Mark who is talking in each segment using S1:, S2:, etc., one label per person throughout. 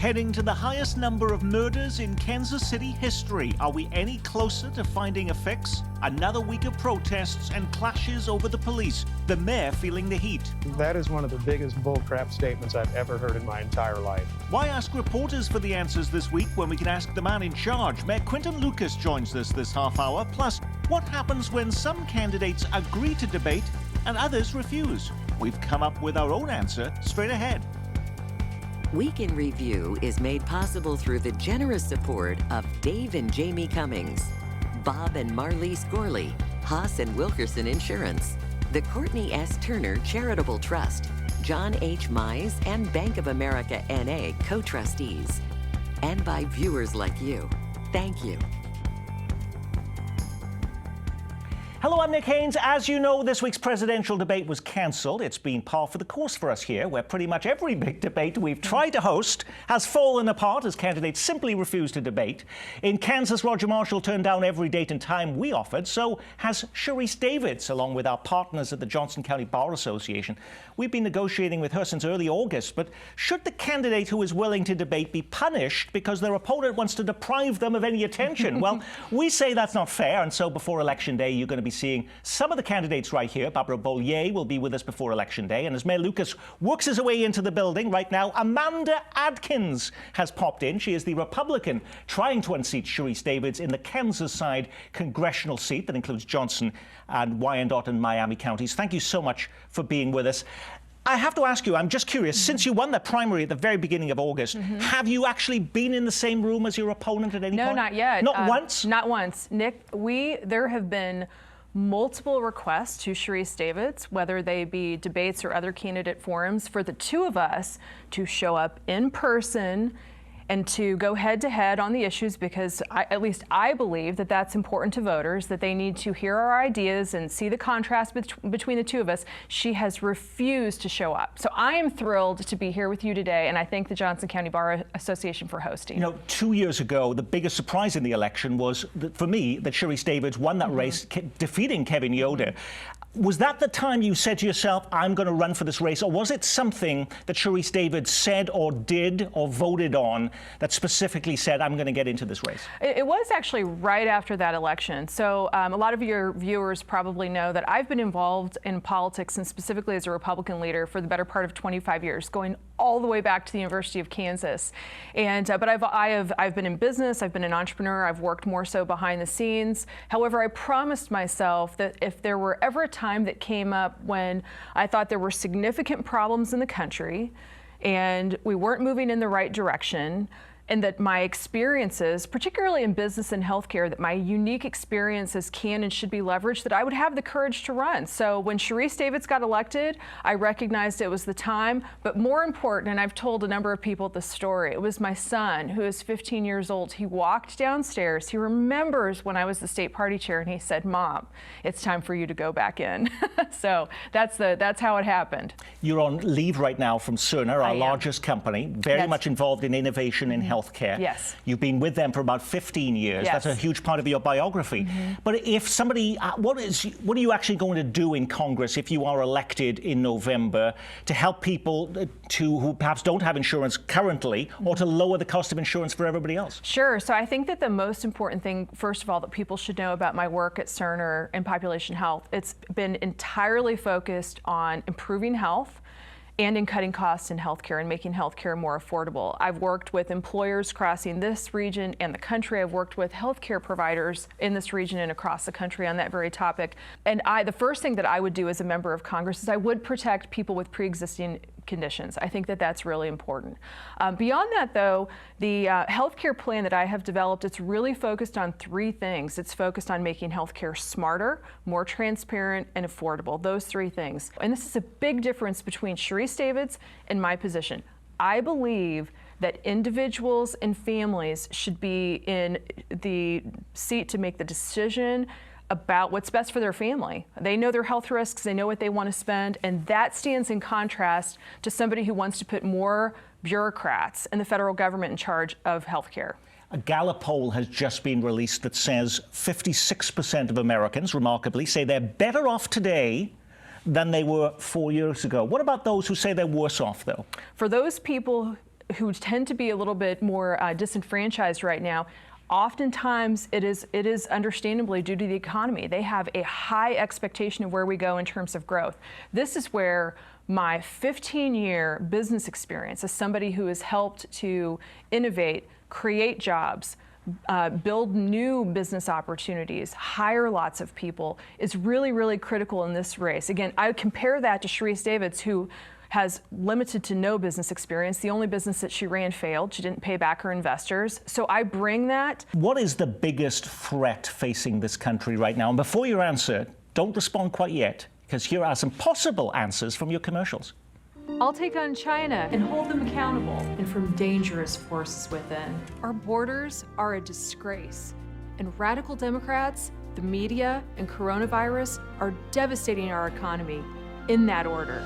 S1: heading to the highest number of murders in Kansas City history. Are we any closer to finding a fix? Another week of protests and clashes over the police. The mayor feeling the heat.
S2: That is one of the biggest bullcrap statements I've ever heard in my entire life.
S1: Why ask reporters for the answers this week when we can ask the man in charge? Mayor Quinton Lucas joins us this half hour. Plus, what happens when some candidates agree to debate and others refuse? We've come up with our own answer straight ahead.
S3: Week in Review is made possible through the generous support of Dave and Jamie Cummings, Bob and Marlise Gorley, Haas and Wilkerson Insurance, the Courtney S. Turner Charitable Trust, John H. Mize and Bank of America N.A. co-trustees, and by viewers like you. Thank you.
S1: Hello, I'm Nick Haynes. As you know, this week's presidential debate was cancelled. It's been par for the course for us here, where pretty much every big debate we've tried to host has fallen apart as candidates simply refuse to debate. In Kansas, Roger Marshall turned down every date and time we offered. So has Sharice Davids, along with our partners at the Johnson County Bar Association. We've been negotiating with her since early August. But should the candidate who is willing to debate be punished because their opponent wants to deprive them of any attention? Well, we say that's not fair. And so before Election Day, you're going to be seeing some of the candidates right here. Barbara Bollier will be with us before Election Day. And as Mayor Lucas works his way into the building right now, Amanda Adkins has popped in. She is the Republican trying to unseat Sharice Davids in the Kansas side congressional seat that includes Johnson and Wyandotte and Miami counties. Thank you so much for being with us. I have to ask you, I'm just curious, since you won that primary at the very beginning of August, have you actually been in the same room as your opponent at any point?
S4: No, not yet.
S1: Not once?
S4: Not once. Nick, there have been multiple requests to Sharice Davids, whether they be debates or other candidate forums, for the two of us to show up in person and to go head-to-head on the issues, because at least I believe that that's important to voters, that they need to hear our ideas and see the contrast between the two of us. She has refused to show up. So I am thrilled to be here with you today, and I thank the Johnson County Bar Association for hosting.
S1: You know, 2 years ago, the biggest surprise in the election was, for me, that Sharice Davids won that race, defeating Kevin Yoder. Was that the time you said to yourself, I'm going to run for this race? Or was it something that Sharice Davids said or did or voted on that specifically said, I'm going to get into this race?
S4: It was actually right after that election. So a lot of your viewers probably know that I've been involved in politics, and specifically as a Republican leader, for the better part of 25 years, going all the way back to the University of Kansas. And but I've been in business, I've been an entrepreneur, I've worked more so behind the scenes. However, I promised myself that if there were ever a time that came up when I thought there were significant problems in the country and we weren't moving in the right direction, and that my experiences, particularly in business and healthcare, that my unique experiences can and should be leveraged, that I would have the courage to run. So when Sharice Davids got elected, I recognized it was the time. But more important, and I've told a number of people the story, it was my son, who is 15 years old. He walked downstairs. He remembers when I was the state party chair, and he said, "Mom, it's time for you to go back in." So that's how it happened.
S1: You're on leave right now from Cerner, our largest company, very much involved in innovation in healthcare.
S4: Yes.
S1: You've been with them for about 15 years.
S4: Yes.
S1: That's a huge part of your biography. But if somebody, what are you actually going to do in Congress if you are elected in November to help people who perhaps don't have insurance currently, or to lower the cost of insurance for everybody else?
S4: Sure. So I think that the most important thing, first of all, that people should know about my work at Cerner and population health, it's been entirely focused on improving health and in cutting costs in healthcare and making healthcare more affordable. I've worked with employers crossing this region and the country. I've worked with healthcare providers in this region and across the country on that very topic. And the first thing that I would do as a member of Congress is I would protect people with pre-existing conditions. I think that that's really important. Beyond that, though, the healthcare plan that I have developed, it's really focused on three things. It's focused on making healthcare smarter, more transparent, and affordable. Those three things. And this is a big difference between Sharice Davids and my position. I believe that individuals and families should be in the seat to make the decision about what's best for their family. They know their health risks, they know what they want to spend, and that stands in contrast to somebody who wants to put more bureaucrats and the federal government in charge of health care.
S1: A Gallup poll has just been released that says 56% of Americans, remarkably, say they're better off today than they were 4 years ago. What about those who say they're worse off, though?
S4: For those people who tend to be a little bit more disenfranchised right now, oftentimes it is understandably due to the economy. They have a high expectation of where we go in terms of growth. This is where my 15-year business experience as somebody who has helped to innovate, create jobs, build new business opportunities, hire lots of people is really, really critical in this race. Again, I compare that to Sharice Davids, who has limited to no business experience. The only business that she ran failed. She didn't pay back her investors. So I bring that.
S1: What is the biggest threat facing this country right now? And before you answer, don't respond quite yet, because here are some possible answers from your commercials.
S4: I'll take on China and hold them accountable. And from dangerous forces within. Our borders are a disgrace. And radical Democrats, the media, and coronavirus are devastating our economy in that order.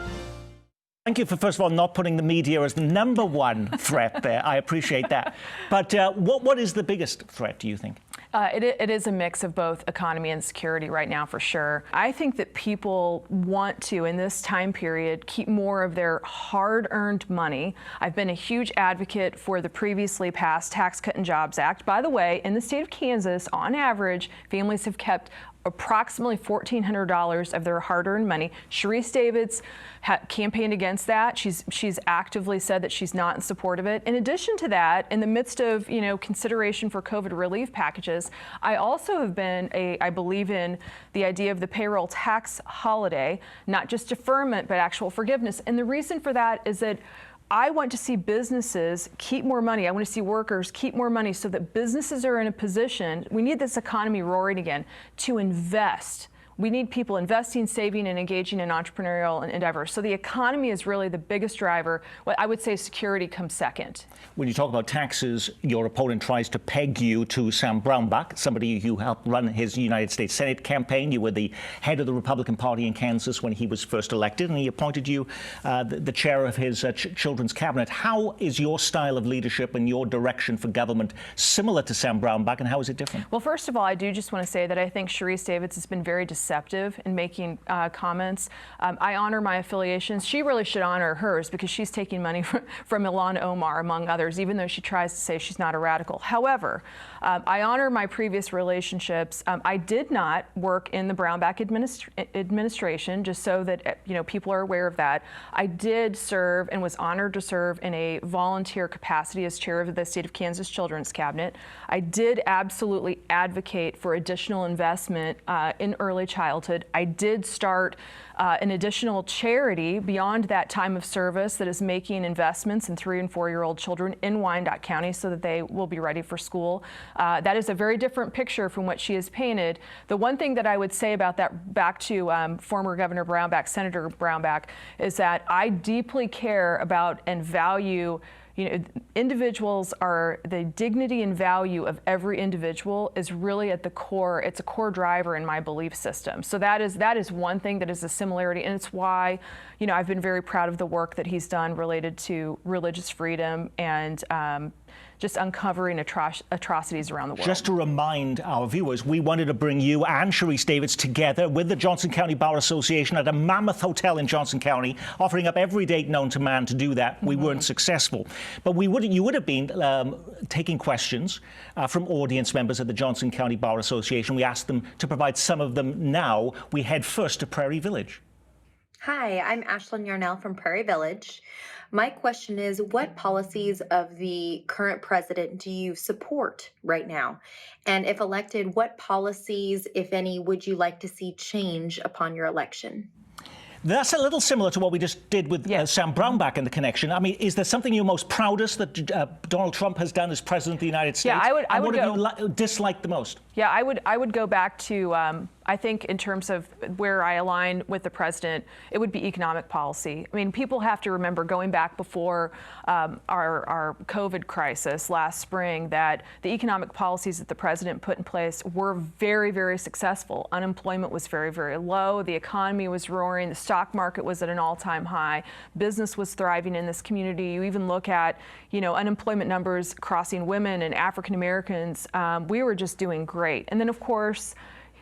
S1: Thank you for, first of all, not putting the media as the number one threat there. I appreciate that. But what is the biggest threat, do you think?
S4: It is a mix of both economy and security right now, for sure. I think that people want to, in this time period, keep more of their hard-earned money. I've been a huge advocate for the previously passed Tax Cut and Jobs Act. By the way, in the state of Kansas, on average, families have kept approximately $1,400 of their hard-earned money. Sharice Davids campaigned against that. She's actively said that she's not in support of it. In addition to that, in the midst of consideration for COVID relief packages, I also have been I believe in the idea of the payroll tax holiday, not just deferment but actual forgiveness. And the reason for that is that I want to see businesses keep more money. I want to see workers keep more money so that businesses are in a position, we need this economy roaring again, to invest. We need people investing, saving, and engaging in entrepreneurial endeavors. So the economy is really the biggest driver. What I would say security comes second.
S1: When you talk about taxes, your opponent tries to peg you to Sam Brownback, somebody who helped run his United States Senate campaign. You were the head of the Republican Party in Kansas when he was first elected, and he appointed you the chair of his children's cabinet. How is your style of leadership and your direction for government similar to Sam Brownback, and how is it different?
S4: Well, first of all, I do just want to say that I think Sharice Davids has been very deceptive in making comments. I honor my affiliations. She really should honor hers because she's taking money from Ilhan Omar, among others, even though she tries to say she's not a radical. However, I honor my previous relationships. I did not work in the Brownback administration, just so that people are aware of that. I did serve and was honored to serve in a volunteer capacity as chair of the State of Kansas Children's Cabinet. I did absolutely advocate for additional investment in early childhood. I did start an additional charity beyond that time of service that is making investments in 3- and 4-year-old children in Wyandotte County so that they will be ready for school. That is a very different picture from what she has painted. The one thing that I would say about that, back to former Governor Brownback, Senator Brownback, is that I deeply care about and value individuals are the dignity and value of every individual is really at the core. It's a core driver in my belief system. So that is one thing that is a similarity, and it's why I've been very proud of the work that he's done related to religious freedom and just uncovering atrocities around the world.
S1: Just to remind our viewers, we wanted to bring you and Sharice Davids together with the Johnson County Bar Association at a mammoth hotel in Johnson County, offering up every date known to man to do that. We weren't successful. But you would have been taking questions from audience members at the Johnson County Bar Association. We asked them to provide some of them now. We head first to Prairie Village.
S5: Hi, I'm Ashlyn Yarnell from Prairie Village. My question is, what policies of the current president do you support right now? And if elected, what policies, if any, would you like to see change upon your election?
S1: That's a little similar to what we just did with Sam Brownback and the connection. I mean, is there something you're most proudest that Donald Trump has done as president of the United States?
S4: Yeah, I would
S1: go. What have you disliked the most?
S4: Yeah, I would go back to, I think in terms of where I align with the president, it would be economic policy. I mean, people have to remember, going back before our COVID crisis last spring, that the economic policies that the president put in place were very, very successful. Unemployment was very, very low. The economy was roaring. The stock market was at an all-time high. Business was thriving in this community. You even look at, unemployment numbers crossing women and African Americans. We were just doing great. And then, of course,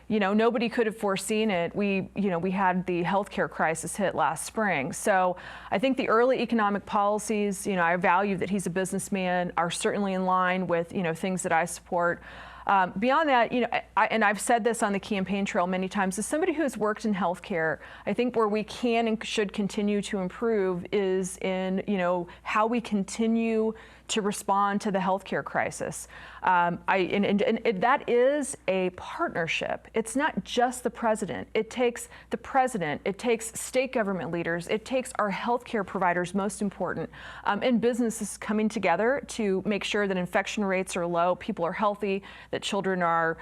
S4: nobody could have foreseen it. We had the healthcare crisis hit last spring. So I think the early economic policies, I value that he's a businessman, are certainly in line with, things that I support. Beyond that, and I've said this on the campaign trail many times, as somebody who's worked in healthcare, I think where we can and should continue to improve is in, how we continue to respond to the healthcare crisis. That is a partnership. It's not just the president. It takes the president, it takes state government leaders, it takes our healthcare providers, most important, and businesses coming together to make sure that infection rates are low, people are healthy, that children are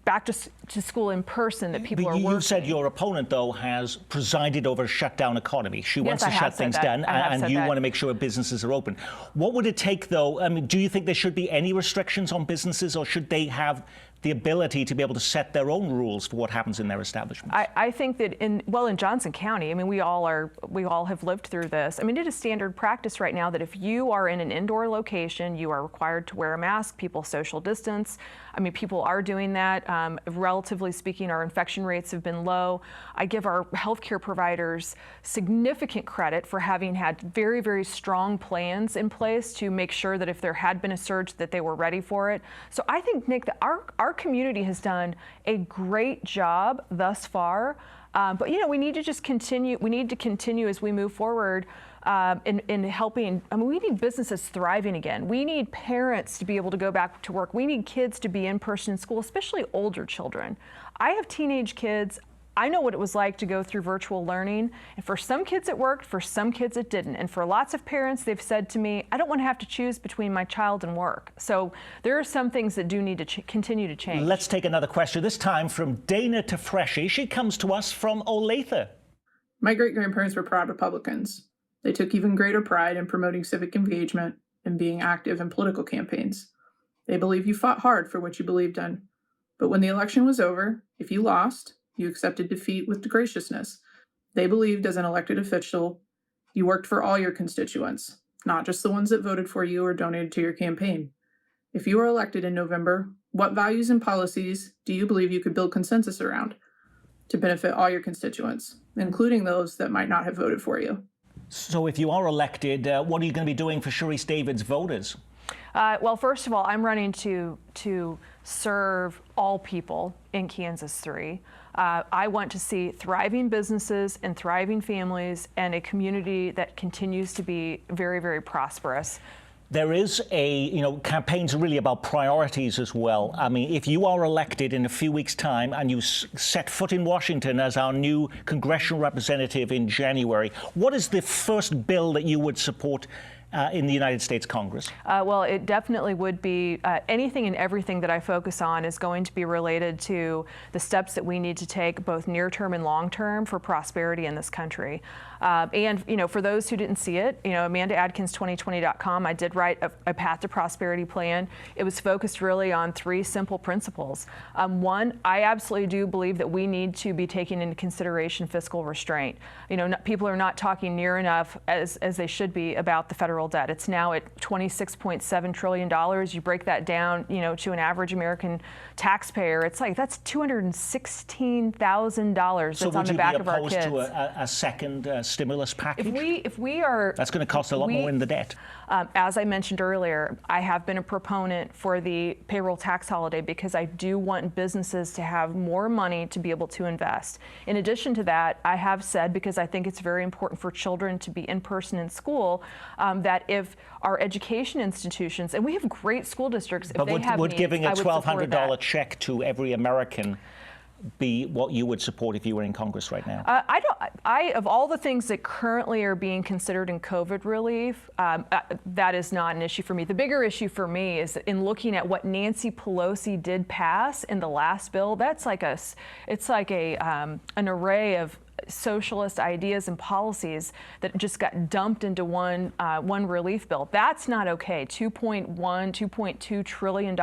S4: back to school in person, that people are working.
S1: You said your opponent, though, has presided over a shutdown economy. She wants to shut things down, and you want to make sure businesses are open. What would it take, though? I mean, do you think there should be any restrictions on businesses, or should they have the ability to be able to set their own rules for what happens in their establishments?
S4: I think that in Johnson County, I mean, we all have lived through this. I mean, it is standard practice right now that if you are in an indoor location, you are required to wear a mask, people social distance. I mean, people are doing that. Relatively speaking, our infection rates have been low. I give our healthcare providers significant credit for having had very, very strong plans in place to make sure that if there had been a surge, that they were ready for it. So I think, Nick, that our community has done a great job thus far. But we need to just continue. We need to continue as we move forward in helping. I mean, we need businesses thriving again. We need parents to be able to go back to work. We need kids to be in person in school, especially older children. I have teenage kids. I know what it was like to go through virtual learning. And for some kids it worked, for some kids it didn't. And for lots of parents, they've said to me, I don't want to have to choose between my child and work. So there are some things that do need to continue to change.
S1: Let's take another question, this time from Dana Tafreshi. She comes to us from Olathe.
S6: My great-grandparents were proud Republicans. They took even greater pride in promoting civic engagement and being active in political campaigns. They believe you fought hard for what you believed in. But when the election was over, if you lost, you accepted defeat with graciousness. They believed as an elected official, you worked for all your constituents, not just the ones that voted for you or donated to your campaign. If you were elected in November, what values and policies do you believe you could build consensus around to benefit all your constituents, including those that might not have voted for you?
S1: So if you are elected, what are you going to be doing for Sharice Davids voters?
S4: Well, first of all, I'm running to serve all people in Kansas 3. I want to see thriving businesses and thriving families and a community that continues to be very, very prosperous.
S1: There is campaigns are really about priorities as well. I mean, if you are elected in a few weeks' time and you set foot in Washington as our new congressional representative in January, what is the first bill that you would support in the United States Congress?
S4: Well, it definitely would be anything and everything that I focus on is going to be related to the steps that we need to take both near term and long term for prosperity in this country. And, for those who didn't see it, AmandaAdkins2020.com, I did write a Path to Prosperity plan. It was focused really on 3 simple principles. One, I absolutely do believe that we need to be taking into consideration fiscal restraint. People are not talking near enough as they should be about the federal debt. It's now at $26.7 trillion. You break that down, to an average American taxpayer, it's like that's $216,000 that's on the back of our kids.
S1: So would you be opposed to a second stimulus package?
S4: If we are,
S1: that's going to cost a lot more in the debt.
S4: As I mentioned earlier, I have been a proponent for the payroll tax holiday because I do want businesses to have more money to be able to invest. In addition to that, I have said, because I think it's very important for children to be in person in school, that if our education institutions, and we have great school districts, if they have
S1: would
S4: needs,
S1: giving a $1,200
S4: $1,200
S1: check to every American be what you would support if you were in Congress right now?
S4: Of all the things that currently are being considered in COVID relief, that is not an issue for me. The bigger issue for me is in looking at what Nancy Pelosi did pass in the last bill. That's like an array of socialist ideas and policies that just got dumped into one relief bill. That's not okay. $2.2 trillion.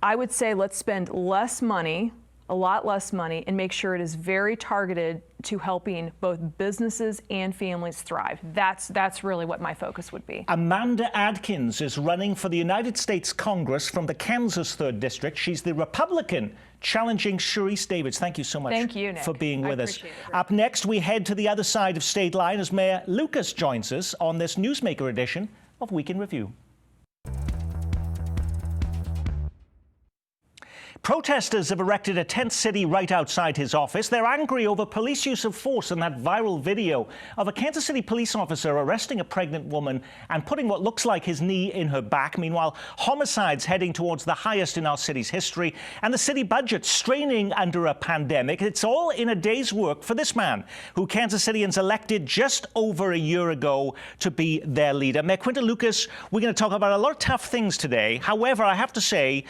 S4: I would say let's spend less money a lot less money, and make sure it is very targeted to helping both businesses and families thrive. That's really what my focus would be.
S1: Amanda Adkins is running for the United States Congress from the Kansas 3rd District. She's the Republican challenging Sharice Davids. Thank you so much
S4: Thank you, Nick.
S1: for being with us.
S4: Appreciate it.
S1: Up next, we head to the other side of state line as Mayor Lucas joins us on this Newsmaker edition of Week in Review. Protesters have erected a tent city right outside his office. They're angry over police use of force in that viral video of a Kansas City police officer arresting a pregnant woman and putting what looks like his knee in her back. Meanwhile, homicides heading towards the highest in our city's history, and the city budget straining under a pandemic. It's all in a day's work for this man, who Kansas Cityans elected just over a year ago to be their leader. Mayor Quinton Lucas, we're going to talk about a lot of tough things today. However, I have to say,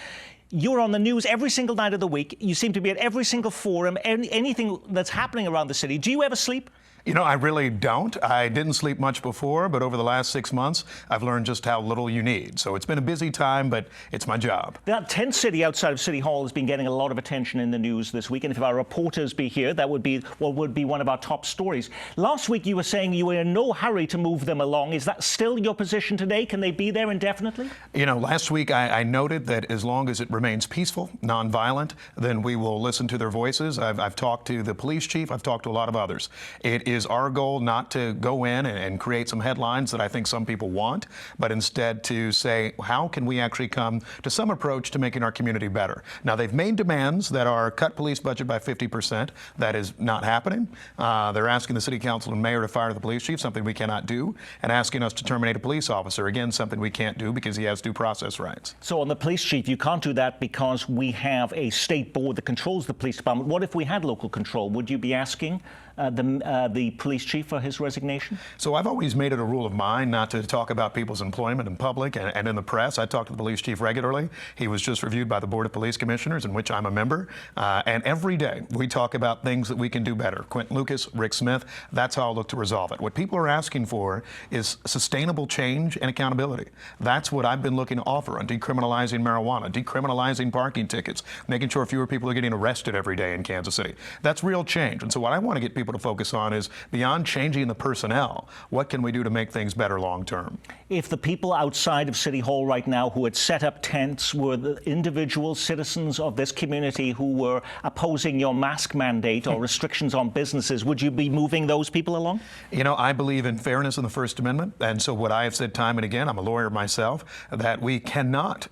S1: you're on the news every single night of the week. You seem to be at every single forum, anything that's happening around the city. Do you ever sleep?
S7: You know, I really don't. I didn't sleep much before, but over the last 6 months, I've learned just how little you need. So it's been a busy time, but it's my job.
S1: That tent city outside of City Hall has been getting a lot of attention in the news this week. And if our reporters be here, that would be what would be one of our top stories. Last week, you were saying you were in no hurry to move them along. Is that still your position today? Can they be there indefinitely?
S7: You know, last week I noted that as long as it remains peaceful, nonviolent, then we will listen to their voices. I've talked to the police chief. I've talked to a lot of others. It is our goal not to go in and create some headlines that I think some people want, but instead to say, how can we actually come to some approach to making our community better? Now, they've made demands that are cut police budget by 50%. That is not happening. They're asking the city council and mayor to fire the police chief, something we cannot do, and asking us to terminate a police officer, again, something we can't do because he has due process rights.
S1: So on the police chief, you can't do that because we have a state board that controls the police department. What if we had local control? Would you be asking the police chief for his resignation?
S7: So I've always made it a rule of mine not to talk about people's employment in public and in the press. I talk to the police chief regularly. He was just reviewed by the Board of Police Commissioners, in which I'm a member. And every day we talk about things that we can do better. Quinton Lucas, Rick Smith, that's how I'll look to resolve it. What people are asking for is sustainable change and accountability. That's what I've been looking to offer on decriminalizing marijuana, decriminalizing parking tickets, making sure fewer people are getting arrested every day in Kansas City. That's real change. And so what I want to get people to focus on is beyond changing the personnel, what can we do to make things better long term?
S1: If the people outside of City Hall right now who had set up tents were the individual citizens of this community who were opposing your mask mandate or restrictions on businesses, would you be moving those people along?
S7: You know, I believe in fairness in the First Amendment. And so what I have said time and again, I'm a lawyer myself, that we cannot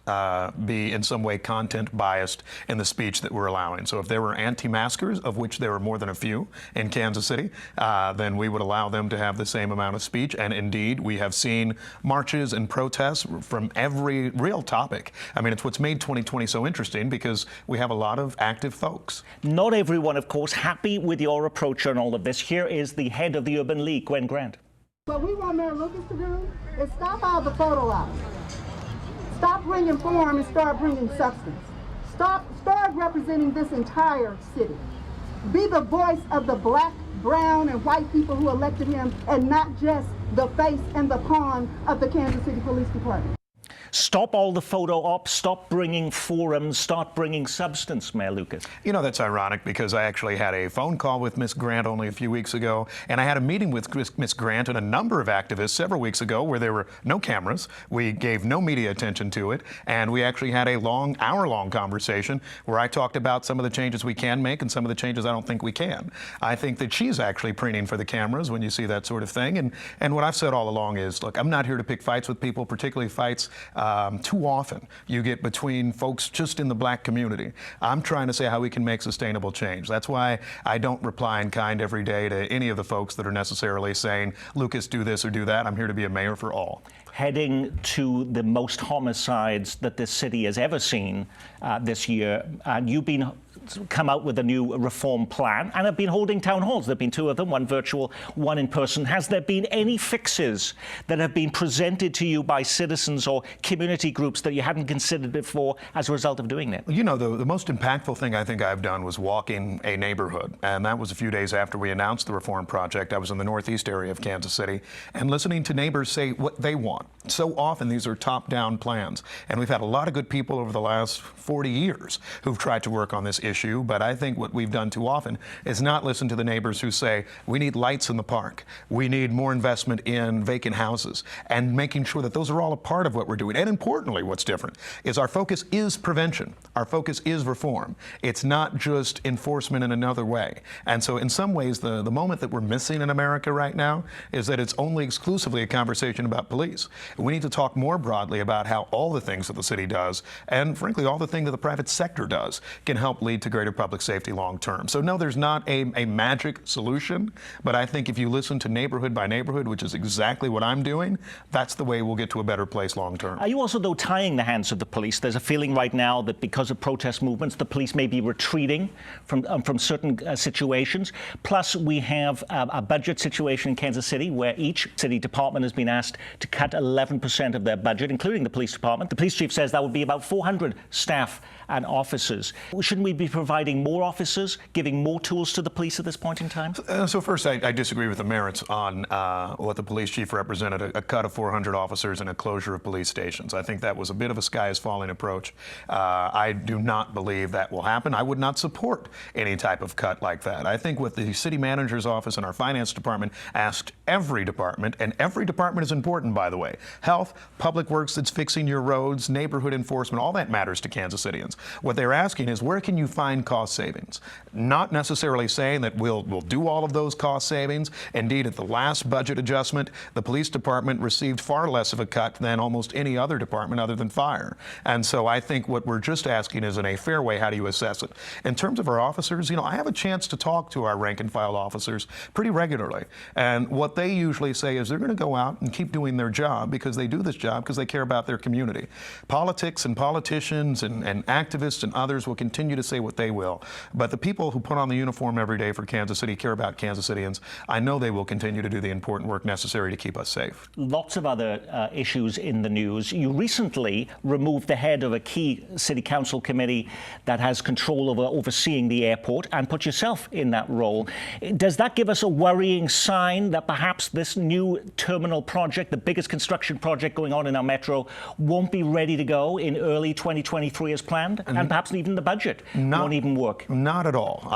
S7: be in some way content biased in the speech that we're allowing. So if there were anti-maskers, of which there were more than a few in Kansas City, then we would allow them to have the same amount of speech. And indeed, we have seen marches and protests from every real topic. I mean, it's what's made 2020 so interesting because we have a lot of active folks.
S1: Not everyone, of course, happy with your approach on all of this. Here is the head of the Urban League, Gwen Grant.
S8: What we want Mayor Lucas to do is stop all the photo ops. Stop bringing form and start bringing substance. Start representing this entire city. Be the voice of the black, brown, and white people who elected him, and not just the face and the pawn of the Kansas City Police Department.
S1: Stop all the photo ops, stop bringing forums, start bringing substance, Mayor Lucas.
S7: You know, that's ironic because I actually had a phone call with Ms. Grant only a few weeks ago, and I had a meeting with Ms. Grant and a number of activists several weeks ago where there were no cameras. We gave no media attention to it, and we actually had a hour-long conversation where I talked about some of the changes we can make and some of the changes I don't think we can. I think that she's actually preening for the cameras when you see that sort of thing, and what I've said all along is, look, I'm not here to pick fights with people, particularly fights too often you get between folks just in the black community. I'm trying to say how we can make sustainable change. That's why I don't reply in kind every day to any of the folks that are necessarily saying, Lucas, do this or do that. I'm here to be a mayor for all.
S1: Heading to the most homicides that this city has ever seen this year, and you've been come out with a new reform plan and have been holding town halls. There have been two of them, one virtual, one in person. Has there been any fixes that have been presented to you by citizens or community groups that you hadn't considered before as a result of doing that?
S7: You know, the most impactful thing I think I've done was walking a neighborhood, and that was a few days after we announced the reform project. I was in the northeast area of Kansas City and listening to neighbors say what they want. So often these are top-down plans, and we've had a lot of good people over the last 40 years who've tried to work on this issue, but I think what we've done too often is not listen to the neighbors who say, we need lights in the park, we need more investment in vacant houses, and making sure that those are all a part of what we're doing. And importantly, what's different is our focus is prevention. Our focus is reform. It's not just enforcement in another way. And so in some ways, the moment that we're missing in America right now is that it's only exclusively a conversation about police. We need to talk more broadly about how all the things that the city does, and frankly, all the things that the private sector does, can help lead to greater public safety long term. So no, there's not a magic solution, but I think if you listen to neighborhood by neighborhood, which is exactly what I'm doing, that's the way we'll get to a better place long term.
S1: Are you also, though, tying the hands of the police? There's a feeling right now that because of protest movements, the police may be retreating from certain situations. Plus, we have a budget situation in Kansas City where each city department has been asked to cut 11% of their budget, including the police department. The police chief says that would be about 400 staff and officers. Shouldn't we be providing more officers, giving more tools to the police at this point in time?
S7: So first, I disagree with the merits on what the police chief represented, a cut of 400 officers and a closure of police stations. I think that was a bit of a sky is falling approach. I do not believe that will happen. I would not support any type of cut like that. I think what the city manager's office and our finance department asked every department, and every department is important, by the way, health, public works that's fixing your roads, neighborhood enforcement, all that matters to Kansas Cityans. What they're asking is, where can you find cost savings? Not necessarily saying that we'll do all of those cost savings. Indeed, at the last budget adjustment, the police department received far less of a cut than almost any other department other than fire. And so I think what we're just asking is, in a fair way, how do you assess it? In terms of our officers, I have a chance to talk to our rank and file officers pretty regularly. And what they usually say is they're going to go out and keep doing their job because they do this job because they care about their community. Politics and politicians and activists and others will continue to say what they will. But the people who put on the uniform every day for Kansas City care about Kansas Cityans. I know they will continue to do the important work necessary to keep us safe.
S1: Lots of other issues in the news. You recently removed the head of a key city council committee that has control over overseeing the airport and put yourself in that role. Does that give us a worrying sign that perhaps this new terminal project, the biggest construction project going on in our metro, won't be ready to go in early 2023 as planned? And perhaps even the budget won't even work?
S7: Not at all.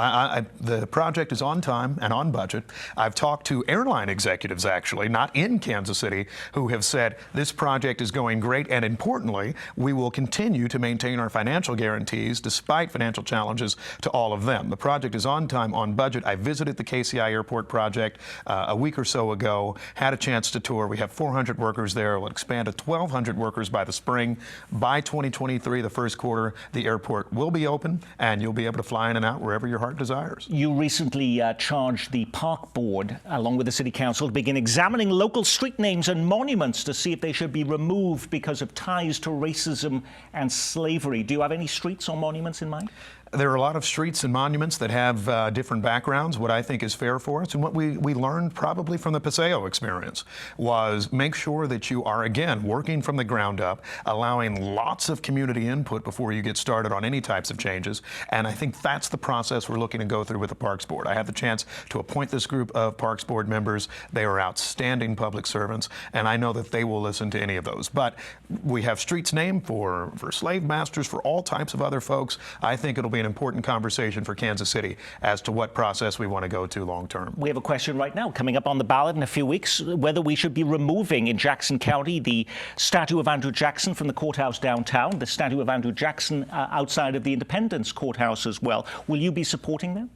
S7: The project is on time and on budget. I've talked to airline executives, actually, not in Kansas City, who have said this project is going great, and importantly, we will continue to maintain our financial guarantees despite financial challenges to all of them. The project is on time, on budget. I visited the KCI Airport project a week or so ago, had a chance to tour. We have 400 workers there. We'll expand to 1,200 workers by the spring. By 2023, the first quarter, the airport will be open, and you'll be able to fly in and out wherever your heart desires.
S1: You recently charged the Park Board, along with the City Council, to begin examining local street names and monuments to see if they should be removed because of ties to racism and slavery. Do you have any streets or monuments in mind?
S7: There are a lot of streets and monuments that have different backgrounds. What I think is fair for us, and what we learned probably from the Paseo experience, was make sure that you are, again, working from the ground up, allowing lots of community input before you get started on any types of changes. And I think that's the process we're looking to go through with the Parks Board. I had the chance to appoint this group of Parks Board members. They are outstanding public servants, and I know that they will listen to any of those. But we have streets named for slave masters, for all types of other folks. I think it'll be an important conversation for Kansas City as to what process we want to go to long term.
S1: We have a question right now coming up on the ballot in a few weeks, whether we should be removing in Jackson County the statue of Andrew Jackson from the courthouse downtown, the statue of Andrew Jackson outside of the Independence Courthouse as well. Will you be supporting that?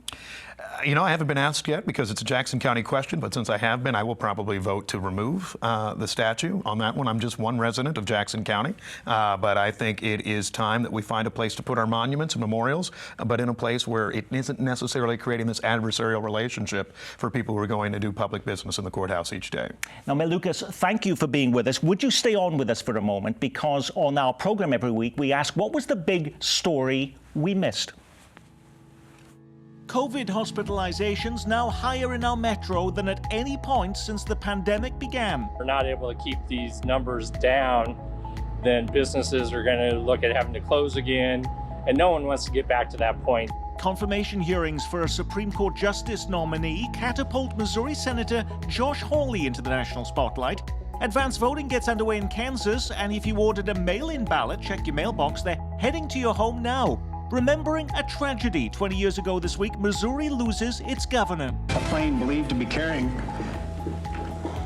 S7: I haven't been asked yet because it's a Jackson County question, but since I have been, I will probably vote to remove the statue on that one. I'm just one resident of Jackson County, but I think it is time that we find a place to put our monuments and memorials, but in a place where it isn't necessarily creating this adversarial relationship for people who are going to do public business in the courthouse each day.
S1: Now, Mayorkas, thank you for being with us. Would you stay on with us for a moment? Because on our program every week, we ask, what was the big story we missed? COVID hospitalizations now higher in our metro than at any point since the pandemic began.
S9: We're not able to keep these numbers down, then businesses are going to look at having to close again, and no one wants to get back to that point.
S1: Confirmation hearings for a Supreme Court Justice nominee catapult Missouri Senator Josh Hawley into the national spotlight. Advanced voting gets underway in Kansas, and if you ordered a mail-in ballot, check your mailbox. They're heading to your home now. remembering a tragedy 20 years ago this week. Missouri loses its governor.
S10: A plane believed to be carrying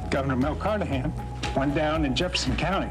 S10: Governor Mel Carnahan went down in Jefferson County.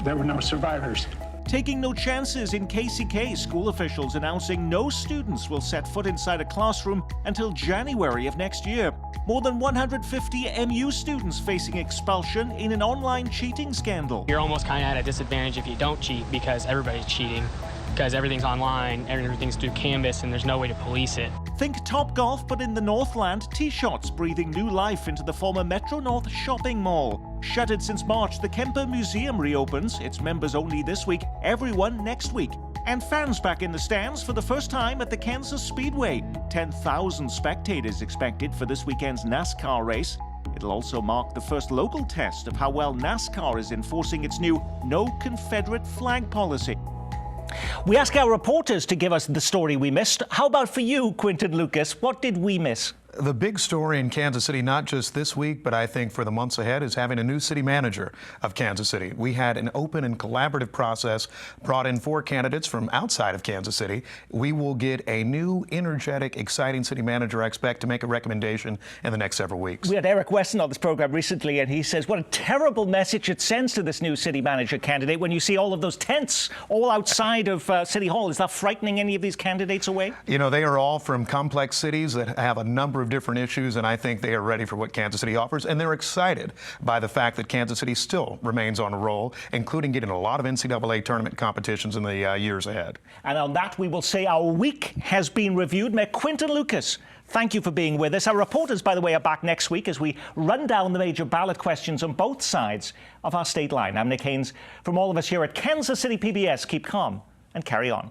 S10: There were no survivors.
S1: Taking no chances in KCK, school officials announcing no students will set foot inside a classroom until January of next year. More than 150 MU students facing expulsion in an online cheating scandal.
S11: You're almost kind of at a disadvantage if you don't cheat because everybody's cheating, because everything's online, everything's through Canvas, and there's no way to police it.
S1: Think Topgolf, but in the Northland, T-Shots breathing new life into the former Metro North shopping mall. Shuttered since March, the Kemper Museum reopens. It's members only this week, everyone next week. And fans back in the stands for the first time at the Kansas Speedway. 10,000 spectators expected for this weekend's NASCAR race. It'll also mark the first local test of how well NASCAR is enforcing its new no Confederate flag policy. We ask our reporters to give us the story we missed. How about for you, Quinton Lucas? What did we miss?
S7: The big story in Kansas City, not just this week, but I think for the months ahead, is having a new city manager of Kansas City. We had an open and collaborative process, brought in 4 candidates from outside of Kansas City. We will get a new, energetic, exciting city manager, I expect, to make a recommendation in the next several weeks.
S1: We had Eric Weston on this program recently, and he says what a terrible message it sends to this new city manager candidate when you see all of those tents all outside of City Hall. Is that frightening any of these candidates away?
S7: You know, they are all from complex cities that have a number of different issues, and I think they are ready for what Kansas City offers, and they're excited by the fact that Kansas City still remains on a roll, including getting a lot of NCAA tournament competitions in the years ahead.
S1: And on that, we will say our week has been reviewed. Mayor Quinton Lucas, thank you for being with us. Our reporters, by the way, are back next week as we run down the major ballot questions on both sides of our state line. I'm Nick Haynes. From all of us here at Kansas City PBS, keep calm and carry on.